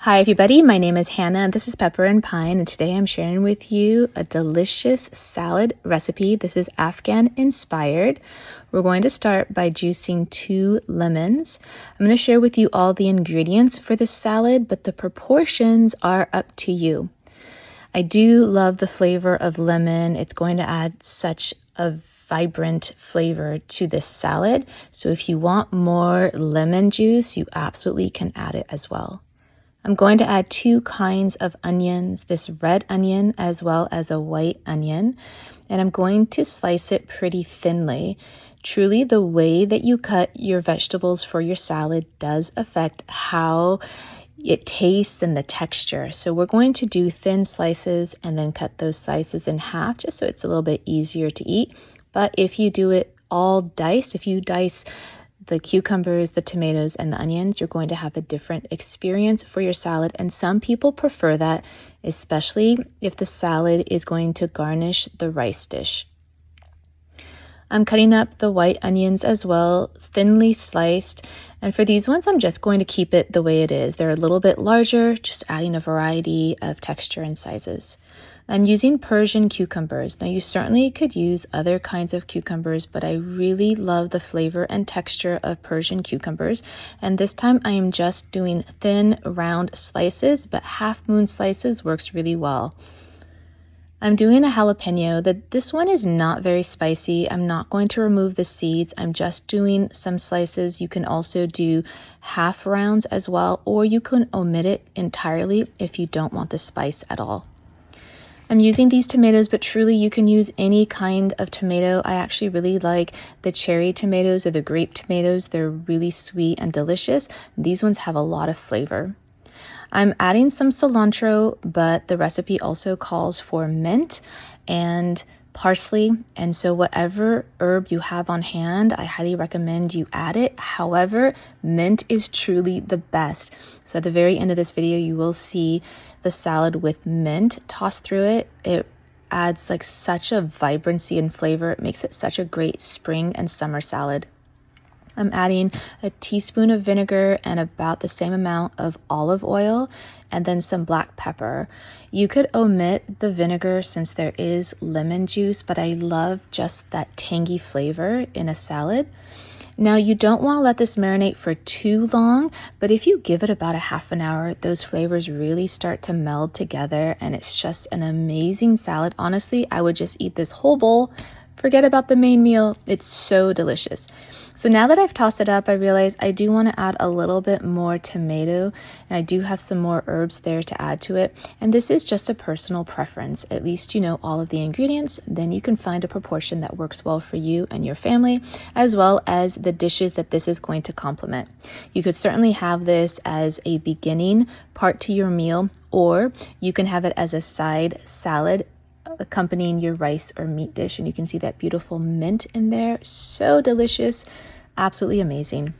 Hi everybody, my name is Hannah and this is Pepper and Pine, and today I'm sharing with you a delicious salad recipe. This is Afghan-inspired. We're going to start by juicing 2 lemons. I'm going to share with you all the ingredients for this salad, but the proportions are up to you. I do love the flavor of lemon. It's going to add such a vibrant flavor to this salad. So if you want more lemon juice, you absolutely can add it as well. I'm going to add 2 kinds of onions, this red onion as well as a white onion, and I'm going to slice it pretty thinly. Truly, the way that you cut your vegetables for your salad does affect how it tastes and the texture. So we're going to do thin slices and then cut those slices in half just so it's a little bit easier to eat. But if you do it all diced, if you dice the cucumbers, the tomatoes, and the onions, you're going to have a different experience for your salad. And some people prefer that, especially if the salad is going to garnish the rice dish. I'm cutting up the white onions as well, thinly sliced. And for these ones, I'm just going to keep it the way it is. They're a little bit larger, just adding a variety of texture and sizes. I'm using Persian cucumbers. Now you certainly could use other kinds of cucumbers, but I really love the flavor and texture of Persian cucumbers. And this time I am just doing thin, round slices, but half moon slices works really well. I'm doing a jalapeno. This one is not very spicy. I'm not going to remove the seeds. I'm just doing some slices. You can also do half rounds as well, or you can omit it entirely if you don't want the spice at all. I'm using these tomatoes, but truly you can use any kind of tomato. I actually really like the cherry tomatoes or the grape tomatoes. They're really sweet and delicious. These ones have a lot of flavor. I'm adding some cilantro, but the recipe also calls for mint and parsley, and so whatever herb you have on hand, I highly recommend you add it. However, mint is truly the best. So at the very end of this video, you will see the salad with mint tossed through it. It adds like such a vibrancy and flavor. It makes it such a great spring and summer salad. I'm adding a teaspoon of vinegar and about the same amount of olive oil, and then some black pepper. You could omit the vinegar since there is lemon juice, but I love just that tangy flavor in a salad. Now you don't want to let this marinate for too long, but if you give it about a half an hour, those flavors really start to meld together and it's just an amazing salad. Honestly, I would just eat this whole bowl. Forget about the main meal. It's so delicious. So now that I've tossed it up, I realize I do want to add a little bit more tomato, and I do have some more herbs there to add to it. And this is just a personal preference. At least you know all of the ingredients, then you can find a proportion that works well for you and your family, as well as the dishes that this is going to complement. You could certainly have this as a beginning part to your meal, or you can have it as a side salad accompanying your rice or meat dish, and you can see that beautiful mint in there. So delicious, absolutely amazing.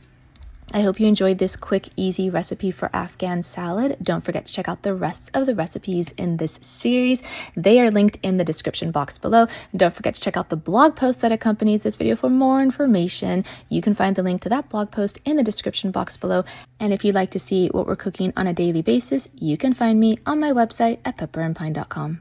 I hope you enjoyed this quick, easy recipe for Afghan salad. Don't forget to check out the rest of the recipes in this series. They are linked in the description box below. Don't forget to check out the blog post that accompanies this video for more information. You can find the link to that blog post in the description box below. And if you'd like to see what we're cooking on a daily basis, you can find me on my website at pepperandpine.com.